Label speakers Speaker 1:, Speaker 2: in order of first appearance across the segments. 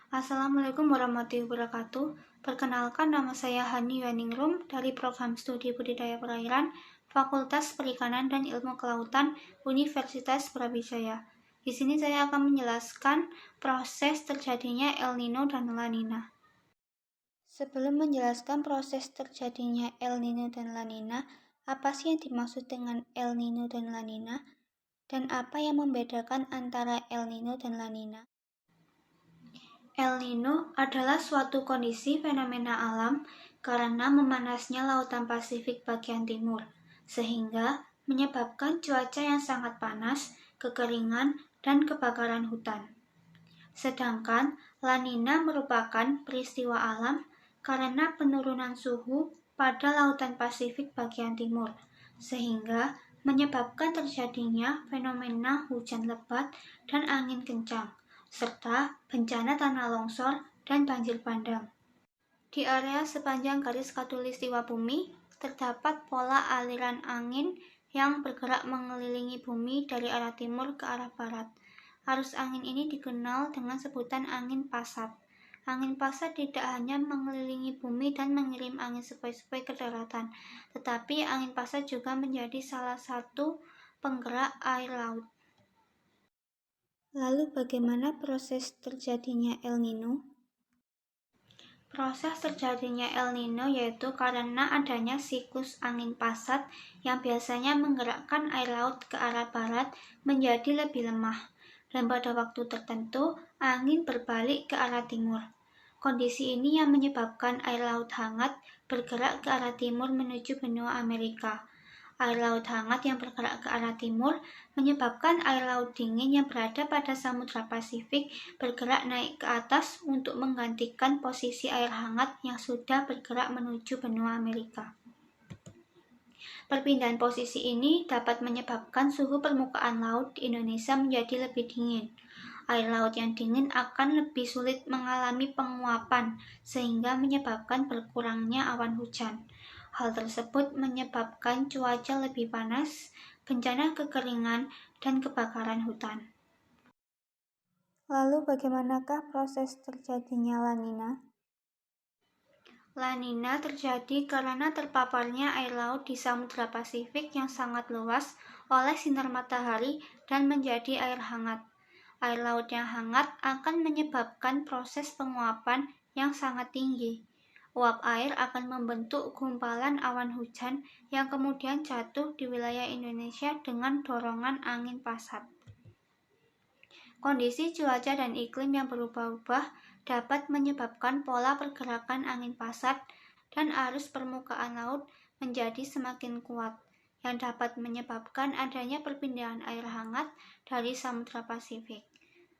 Speaker 1: Assalamualaikum warahmatullahi wabarakatuh. Perkenalkan, nama saya Hani Yuaningrum dari Program Studi Budidaya Perairan, Fakultas Perikanan dan Ilmu Kelautan, Universitas Brawijaya. Di sini saya akan menjelaskan proses terjadinya El Nino dan La Nina. Sebelum menjelaskan proses terjadinya El Nino dan La Nina, apa sih yang dimaksud dengan El Nino dan La Nina? Dan apa yang membedakan antara El Nino dan La Nina? El Nino adalah suatu kondisi fenomena alam karena memanasnya lautan Pasifik bagian timur, sehingga menyebabkan cuaca yang sangat panas, kekeringan, dan kebakaran hutan. Sedangkan La Nina merupakan peristiwa alam karena penurunan suhu pada lautan Pasifik bagian timur, sehingga menyebabkan terjadinya fenomena hujan lebat dan angin kencang, serta bencana tanah longsor dan banjir bandang. Di area sepanjang garis khatulistiwa bumi, terdapat pola aliran angin yang bergerak mengelilingi bumi dari arah timur ke arah barat. Arus angin ini dikenal dengan sebutan angin pasat. Angin pasat tidak hanya mengelilingi bumi dan mengirim angin sepoi-sepoi ke daratan, tetapi angin pasat juga menjadi salah satu penggerak air laut. Lalu bagaimana proses terjadinya El Nino? Proses terjadinya El Nino yaitu karena adanya siklus angin pasat yang biasanya menggerakkan air laut ke arah barat menjadi lebih lemah, dan pada waktu tertentu angin berbalik ke arah timur. Kondisi ini yang menyebabkan air laut hangat bergerak ke arah timur menuju benua Amerika. Air laut hangat yang bergerak ke arah timur menyebabkan air laut dingin yang berada pada Samudra Pasifik bergerak naik ke atas untuk menggantikan posisi air hangat yang sudah bergerak menuju benua Amerika. Perpindahan posisi ini dapat menyebabkan suhu permukaan laut di Indonesia menjadi lebih dingin. Air laut yang dingin akan lebih sulit mengalami penguapan, sehingga menyebabkan berkurangnya awan hujan. Hal tersebut menyebabkan cuaca lebih panas, bencana kekeringan, dan kebakaran hutan. Lalu bagaimanakah proses terjadinya La Nina? La Nina terjadi karena terpaparnya air laut di Samudra Pasifik yang sangat luas oleh sinar matahari dan menjadi air hangat. Air laut yang hangat akan menyebabkan proses penguapan yang sangat tinggi. Uap air akan membentuk gumpalan awan hujan yang kemudian jatuh di wilayah Indonesia dengan dorongan angin pasat. Kondisi cuaca dan iklim yang berubah-ubah dapat menyebabkan pola pergerakan angin pasat dan arus permukaan laut menjadi semakin kuat, yang dapat menyebabkan adanya perpindahan air hangat dari Samudra Pasifik.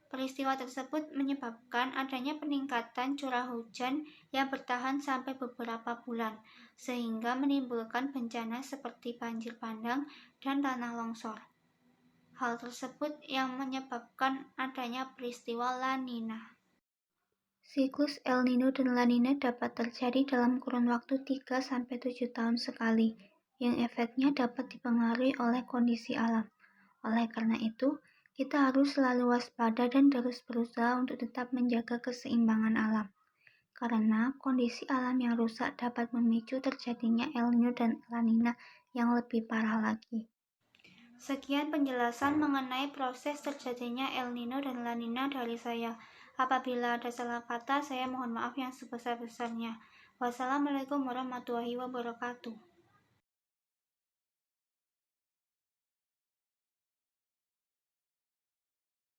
Speaker 1: Peristiwa tersebut menyebabkan adanya peningkatan curah hujan yang bertahan sampai beberapa bulan, sehingga menimbulkan bencana seperti banjir bandang dan tanah longsor. Hal tersebut yang menyebabkan adanya peristiwa La Nina. Siklus El Nino dan La Nina dapat terjadi dalam kurun waktu 3-7 tahun sekali, yang efeknya dapat dipengaruhi oleh kondisi alam. Oleh karena itu, kita harus selalu waspada dan terus berusaha untuk tetap menjaga keseimbangan alam. Karena kondisi alam yang rusak dapat memicu terjadinya El Nino dan La Nina yang lebih parah lagi. Sekian penjelasan mengenai proses terjadinya El Nino dan La Nina dari saya. Apabila ada salah kata, saya mohon maaf yang sebesar-besarnya. Wassalamualaikum warahmatullahi wabarakatuh.